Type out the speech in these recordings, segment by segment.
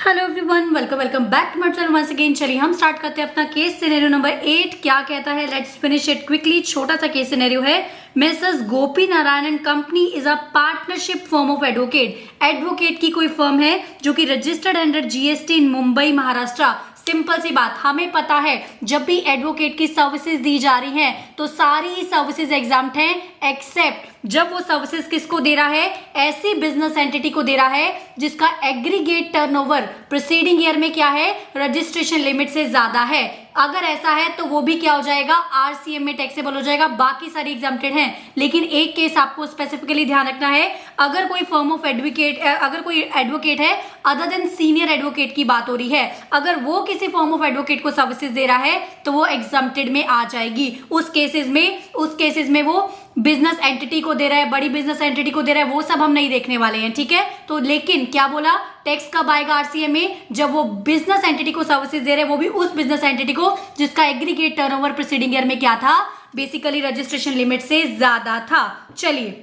Hello everyone, welcome back to my channel once again. चलिए हम start करते हैं अपना केस सिनेरियो नंबर 8। क्या कहता है, लेट्स फिनिश इट क्विकली। छोटा सा केस सिनेरियो है। Mrs Gopi Narayan and company is a partnership firm of advocate. Advocate की कोई फर्म है जो कि registered under GST in Mumbai Maharashtra. Simple सी बात, हमें पता है जब भी एडवोकेट की सर्विसेज दी जा रही हैं तो सारी सर्विसेज एग्जाम्प्ट हैं, एक्सेप्ट जब वो सर्विसेज किसको दे रहा है, ऐसी बिजनेस एंटिटी को दे रहा है जिसका एग्रीगेट टर्नओवर प्रीसीडिंग ईयर में क्या है, रजिस्ट्रेशन लिमिट से ज्यादा है। अगर ऐसा है तो वो भी क्या हो जाएगा, आरसीएम में टैक्सेबल हो जाएगा। बाकी सारी एग्जाम्प्टेड हैं, लेकिन एक केस आपको स्पेसिफिकली ध्यान रखना है। अगर कोई फर्म ऑफ एडवोकेट, अगर कोई एडवोकेट है अदर देन सीनियर एडवोकेट की बात हो रही है, अगर वो किसी फर्म ऑफ एडवोकेट को सर्विसेज दे रहा है तो वो एग्जाम्प्टेड में आ जाएगी। उस केसेस में वो बिजनेस एंटिटी को दे रहा है, बड़ी बिजनेस एंटिटी को दे रहा है, वो सब हम नहीं देखने वाले हैं, ठीक है। तो लेकिन क्या बोला, टैक्स कब आएगा आरसीएम में, जब वो बिजनेस एंटिटी को सर्विसेज दे रहे हैं, वो भी उस बिजनेस एंटिटी को जिसका एग्रीगेट टर्नओवर प्रीसीडिंग ईयर में क्या था, बेसिकली रजिस्ट्रेशन लिमिट से ज्यादा था। चलिए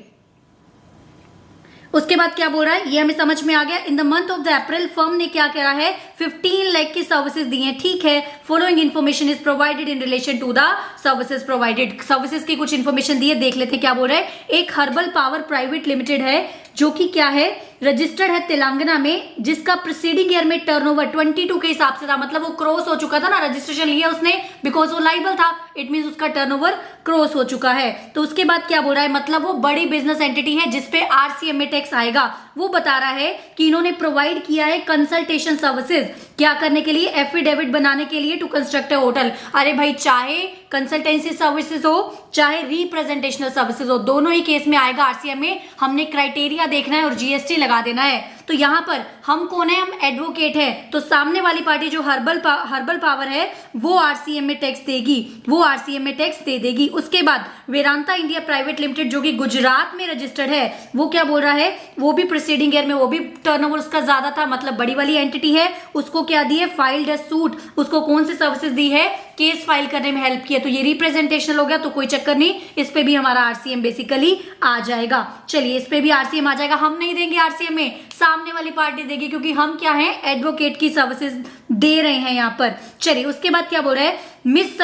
उसके बाद क्या बोल रहा है ये हमें समझ में आ गया। In the month of the April firm ने क्या करा है, 15 लाख की सर्विसेज दी हैं, ठीक है। Following information is provided in relation to the services provided. Services की कुछ इन्फॉर्मेशन दी है, देख लेते हैं क्या बोल रहा है। एक हर्बल पावर प्राइवेट लिमिटेड है जो कि क्या है, रजिस्टर्ड है तेलंगाना में, जिसका प्रीसीडिंग ईयर में टर्नओवर 22 के हिसाब से था, मतलब वो क्रॉस हो चुका था ना, रजिस्ट्रेशन लिया उसने बिकॉज वो लाइबल था, इट मीन उसका टर्नओवर क्रॉस हो चुका है। तो उसके बाद क्या बोल रहा है, मतलब वो बड़ी बिजनेस एंटिटी है जिसपे आरसीएम में टैक्स आएगा। वो बता रहा है कि इन्होंने प्रोवाइड किया है कंसल्टेशन सर्विसेज, क्या करने के लिए, एफिडेविट बनाने के लिए, टू कंस्ट्रक्ट ए होटल। अरे भाई, चाहे कंसल्टेंसी सर्विसेज हो चाहे रिप्रेजेंटेशनल सर्विसेज हो, दोनों ही केस में आएगा आरसीएम में। हमने क्राइटेरिया देखना है और जीएसटी लगा देना है। तो यहाँ पर हम कौन है, हम एडवोकेट है, तो सामने वाली पार्टी जो हर्बल पावर है वो आरसीएम में टैक्स देगी, वो आरसीएम में टैक्स दे देगी। उसके बाद वेदांता इंडिया प्राइवेट लिमिटेड जो कि गुजरात में रजिस्टर्ड है, वो क्या बोल रहा है, वो भी प्रीसीडिंग ईयर में, वो भी टर्नओवर उसका ज्यादा था, मतलब बड़ी वाली एंटिटी है, उसको क्या दी है, फाइल्ड अ सूट। उसको कौन सी सर्विसेज दी है, केस फाइल करने में हेल्प किया। तो ये रिप्रेजेंटेशनल हो गया, तो कोई चक्कर नहीं, इस पे भी हमारा आरसीएम बेसिकली आ जाएगा। चलिए इस पे भी आरसीएम आ जाएगा। हम नहीं देंगे आरसीएम में, सामने वाली पार्टी देगी, क्योंकि हम क्या है, एडवोकेट की सर्विसेज दे रहे हैं यहाँ पर। चलिए उसके बाद क्या बोल रहे हैं, मिस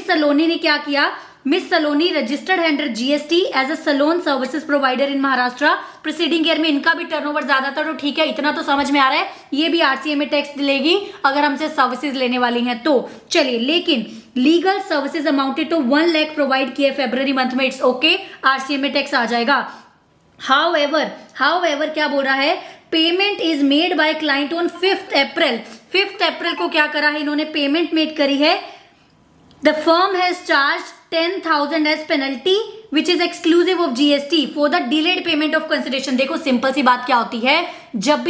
सलोनी ने क्या किया, मिस सलोनी रजिस्टर्ड है under GST as a salon services provider in Maharashtra. Preceding year में इनका भी टर्नओवर ज्यादा था, तो ठीक है, इतना तो समझ में आ रहा है, ये भी आरसीएम में टैक्स लेगी अगर हमसे सर्विसेज लेने वाली हैं तो। चलिए, लेकिन legal services amounted to 1 lakh provide किए फरवरी मंथ में, इट्स ओके, आरसीएम में टैक्स आ जाएगा। हाउएवर क्या बोल रहा है, payment is made by client on 5th April. 5th April को क्या करा है, इन्होंने पेमेंट मेड करी है। The firm has charge 10,000 as penalty which is exclusive of GST for the delayed payment of consideration. देखो सिंपल सी बात क्या होती है, जब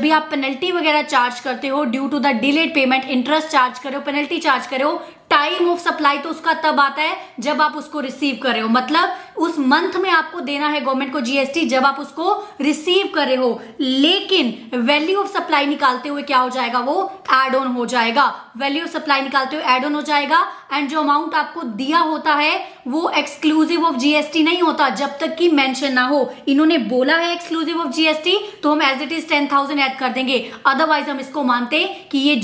भी आप पेनल्टी वगैरह चार्ज करते हो due to the delayed payment, interest charge करे हो, पेनल्टी चार्ज करे हो, टाइम ऑफ सप्लाई तो उसका तब आता है जब आप उसको रिसीव कर रहे हो, मतलब उस मंथ में आपको देना है गवर्नमेंट को जीएसटी जब आप उसको रिसीव कर रहे हो। लेकिन वैल्यू ऑफ सप्लाई निकालते हुए क्या हो जाएगा, वो एड ऑन हो जाएगा। वैल्यू ऑफ सप्लाई निकालते हुए एड ऑन हो जाएगा, एंड जो अमाउंट आपको दिया होता है वो एक्सक्लूसिव ऑफ जीएसटी नहीं होता जब तक कि मेंशन ना हो। इन्होंने बोला है एक्सक्लूसिव ऑफ जीएसटी, तो हम एज इट इज 10,000 ऐड कर देंगे, अदरवाइज हम इसको मानते कि ये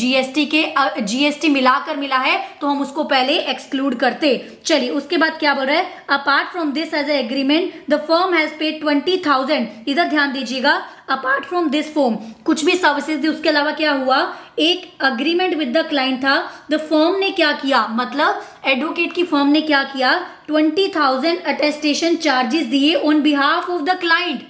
जीएसटी मिलाकर मिला है, तो हम उसको पहले एक्सक्लूड करते। चलिए उसके बाद क्या बोल रहा है, apart from this as a agreement the firm has paid 20,000। इधर ध्यान दीजिएगा, अपार्ट फ्रॉम दिस फर्म कुछ भी सर्विसेज दी, उसके अलावा क्या हुआ, एक अग्रीमेंट विद द क्लाइंट था। द फर्म ने क्या किया, मतलब एडवोकेट की फर्म ने क्या किया, 20,000 अटेस्टेशन चार्जेस दिए on behalf of the client.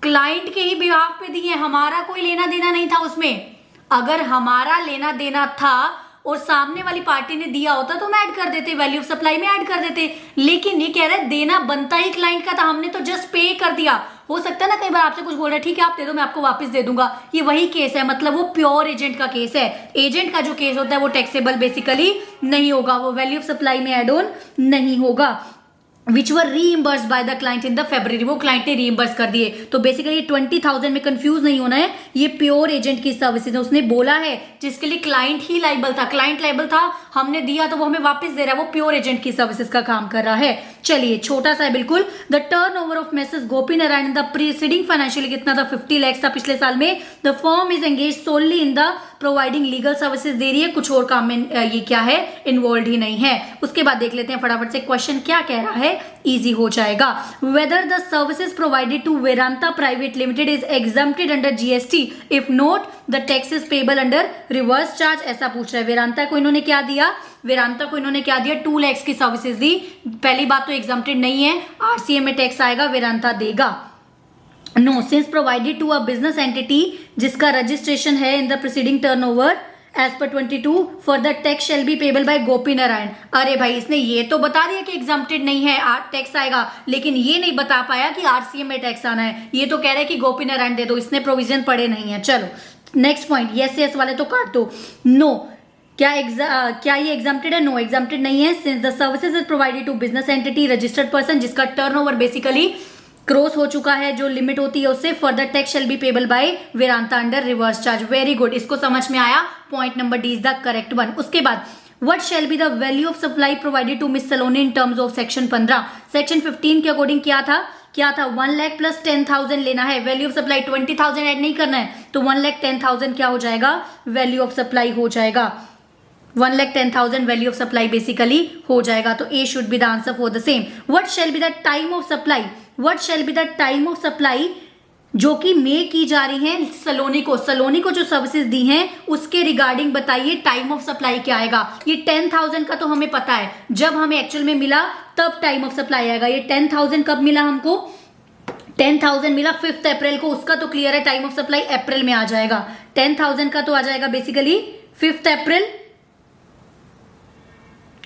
Client के ही बिहाफ पे दिए, हमारा कोई लेना देना नहीं था उसमें। अगर हमारा लेना देना था और सामने वाली पार्टी ने दिया होता तो हम ऐड कर देते, वैल्यू ऑफ सप्लाई में ऐड कर देते, लेकिन ये कह रहा है देना बनता ही क्लाइंट का था, हमने तो जस्ट पे कर दिया। हो सकता है ना कई बार आपसे कुछ बोल रहा है, ठीक है आप दे दो मैं आपको वापस दे दूंगा, ये वही केस है, मतलब वो प्योर एजेंट का केस है। एजेंट का जो केस होता है वो टैक्सेबल बेसिकली नहीं होगा, वो वैल्यू ऑफ सप्लाई में एड ऑन नहीं होगा। Which were reimbursed by the client in the February, वो क्लाइंट ने रीइम्बर्स कर दिए। तो बेसिकली 20,000 में कंफ्यूज नहीं होना है, ये प्योर एजेंट की सर्विसेज है। उसने बोला है जिसके लिए क्लाइंट ही लाइबल था, क्लाइंट लाइबल था, हमने दिया तो वो हमें वापस दे रहा है, वो प्योर एजेंट की सर्विसेज का काम कर रहा है। चलिए छोटा सा है बिल्कुल। The turnover of Mrs Gopi Narayan in the preceding financial कितना था, 50 lakhs था पिछले साल में। The firm is engage solely in the providing legal services, दे रही है, कुछ और काम में ये क्या है, इन्वॉल्व ही नहीं है। उसके बाद देख लेते हैं फटाफट से क्वेश्चन क्या कह रहा है, इजी हो जाएगा। Whether the services provided to Vedanta private limited is exempted under GST, if not the tax is payable under reverse charge, ऐसा पूछ रहा है। वेदांता को इन्होंने क्या दिया, वेदांता को इन्होंने क्या दिया, 2 lakhs की सर्विसेज दी। पहली बात तो एग्जम्प्टेड नहीं है, आरसीएम में टैक्स आएगा, वेदांता देगा। No, since provided to a business entity जिसका रजिस्ट्रेशन है in the preceding turnover as per 22 for the tax shall be payable by Gopi Narayan. अरे भाई इसने ये तो बता दिया कि एग्जम्प्टेड नहीं है, टैक्स आएगा, लेकिन ये नहीं बता पाया कि आरसीएम में टैक्स आना है। ये तो कह रहे हैं कि गोपी नारायण दे दो, इसने प्रोविजन पढ़े नहीं है। चलो नेक्स्ट पॉइंट, यस यस वाले तो काट दो। नो, क्या ये एग्जम्प्टेड है, नो एग्जम्प्टेड नहीं है। Since the services is provided to business entity registered person जिसका टर्नओवर बेसिकली क्रॉस हो चुका है, जो लिमिट होती है उससे, further tax shall be payable by Vedanta under reverse charge. Very good, इसको समझ में आया, point number D is the correct one. उसके बाद what shall be the value of supply provided to Miss Saloni in terms of section 15। Section 15 के according क्या था 1 lakh plus 10,000 लेना है, वैल्यू ऑफ सप्लाई 20,000 ऐड नहीं करना है, तो 1,10,000 क्या हो जाएगा, वैल्यू ऑफ सप्लाई हो जाएगा। 1,10,000 वैल्यू ऑफ सप्लाई बेसिकली हो जाएगा। तो A should be the answer for the same. What shall be the time of supply, what shall be the time of supply जो कि मे की जा रही है सलोनी को जो सर्विसेज दी हैं उसके रिगार्डिंग बताइए टाइम ऑफ सप्लाई क्या आएगा। ये 10,000 का तो हमें पता है, जब हमें एक्चुअल में मिला तब टाइम ऑफ सप्लाई आएगा। ये 10,000 कब मिला हमको, 10,000 मिला 5 अप्रैल को, उसका तो क्लियर है टाइम ऑफ सप्लाई अप्रैल में आ जाएगा। 10,000 का तो आ जाएगा बेसिकली 5 अप्रैल,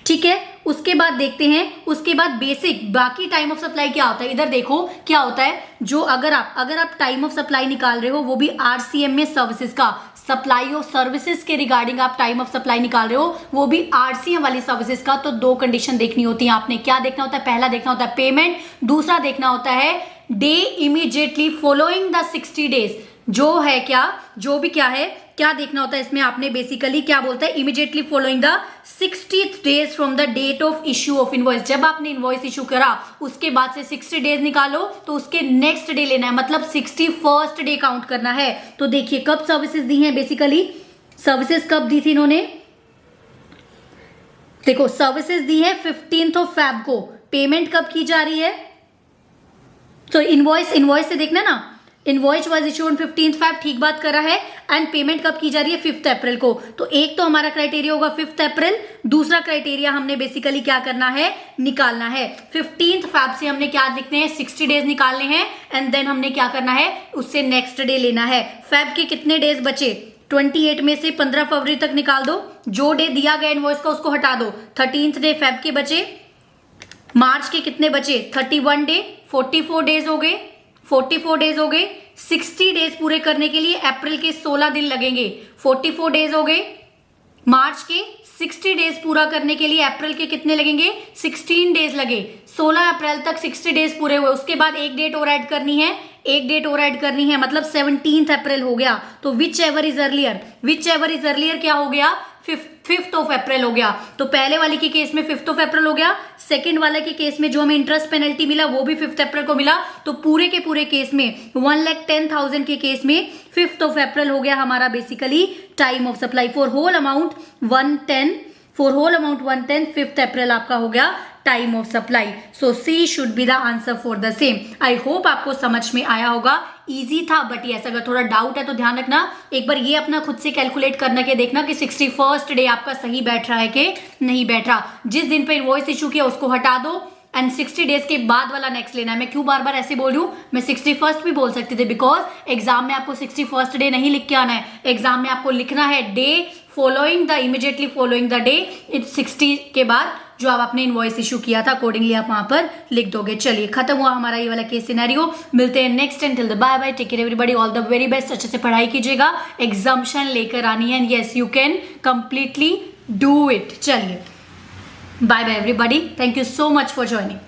ठीक है। उसके बाद देखते हैं, उसके बाद बेसिक बाकी टाइम ऑफ सप्लाई क्या होता है, इधर देखो क्या होता है। जो अगर आप टाइम ऑफ सप्लाई निकाल रहे हो वो भी आरसीएम में सर्विसेज का, सप्लाई ऑफ सर्विसेज के रिगार्डिंग आप टाइम ऑफ सप्लाई निकाल रहे हो वो भी आरसीएम वाली सर्विसेज का, तो 2 कंडीशन देखनी होती है आपने। क्या देखना होता है, पहला देखना होता है पेमेंट, दूसरा देखना होता है day immediately following the 60 days, जो है क्या, जो भी क्या है, क्या देखना होता है इसमें आपने बेसिकली क्या बोलता है, immediately following the 60th days from the date of issue of invoice. जब आपने इनवॉइस इशू करा उसके बाद से 60 डेज निकालो तो उसके नेक्स्ट डे लेना है, मतलब 61st डे काउंट करना है। तो देखिए कब सर्विसेज दी हैं, बेसिकली सर्विसेज कब दी थी इन्होंने, देखो सर्विसेज दी है 15th Feb को, पेमेंट कब की जा रही है, तो इनवॉइस से देखना ना, invoice was issued on 15th Feb, ठीक बात कर रहा है, एंड पेमेंट कब की जा रही है 5 अप्रैल को। तो एक तो हमारा क्राइटेरिया होगा 5 अप्रैल, दूसरा क्राइटेरिया हमने बेसिकली क्या करना है, निकालना है 15th Feb से हमने क्या लिखने हैं, 60 डेज निकालने हैं, एंड देन हमने क्या करना है, उससे नेक्स्ट डे लेना है। फेब के कितने डेज बचे, 28 में से 15 फरवरी तक निकाल दो, जो डे दिया गया इनवॉइस का उसको हटा दो, 13th डे फेब के बचे, मार्च के कितने बचे 31 डे, 44 डेज हो गए, 44 डेज हो गए। 60 डेज पूरे करने के लिए अप्रैल के 16 दिन लगेंगे, 44 डेज हो गए। मार्च के 60 डेज पूरा करने के लिए अप्रैल के कितने लगेंगे, 16 डेज लगे, 16 अप्रैल तक 60 डेज पूरे हुए। उसके बाद एक डेट और ऐड करनी है, एक डेट और ऐड करनी है, मतलब 17th अप्रैल हो गया। तो विच एवर इज अर्लियर क्या हो गया, 5th अप्रैल हो गया। तो पहले वाले के केस में 5th अप्रैल हो गया, सेकंड वाले के केस में जो हमें इंटरेस्ट पेनल्टी मिला वो भी 5th अप्रैल को मिला। तो पूरे के पूरे केस में 1,10,000 के केस में 5th अप्रैल हो गया हमारा basically time of supply. For whole amount 110 5th April आपका हो गया time of supply. So C should be the answer for the same. I hope आपको समझ में आया होगा, इजी था, बट यस अगर थोड़ा डाउट है तो ध्यान रखना, एक बार ये अपना खुद से कैलकुलेट करना के देखना कि 61st डे आपका सही बैठ रहा है कि नहीं बैठ रहा। जिस दिन पे इनवॉइस इशू किया उसको हटा दो एंड 60 डेज के बाद वाला नेक्स्ट लेना है। मैं क्यों बार बार ऐसे बोल रही हूँ, मैं 61st भी बोल सकती थी, बिकॉज एग्जाम में आपको 61st डे नहीं लिख के आना है, एग्जाम में आपको लिखना है day following the immediately following the day 60 के बाद जो आप अपने इनवॉइस इशू किया था, अकॉर्डिंगली आप वहां पर लिख दोगे। चलिए खत्म हुआ हमारा ये वाला केस सिनेरियो, मिलते हैं next and till the bye bye, take care everybody, all the very best. अच्छे से पढ़ाई कीजिएगा, एग्जाम्शन लेकर आनी है, yes you can completely do it. चलिए bye bye everybody, thank you so much for joining.